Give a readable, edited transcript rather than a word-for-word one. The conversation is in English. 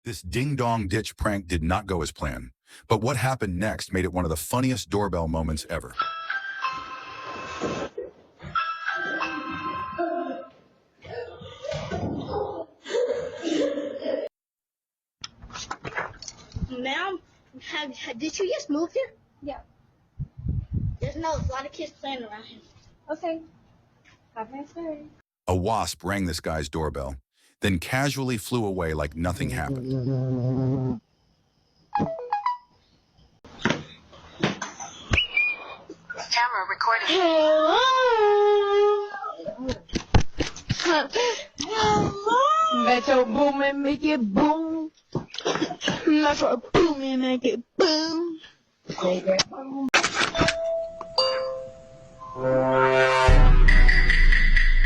This ding-dong ditch prank did not go as planned, but what happened next made it one of the funniest doorbell moments ever. Ma'am, did you just move here? Yeah. There's a lot of kids playing around here. Okay. Have a nice day. A wasp rang this guy's doorbell, then casually flew away like nothing happened. Camera recording. Hello. Let your boom and make it boom. Let your boom and make it boom. Say that.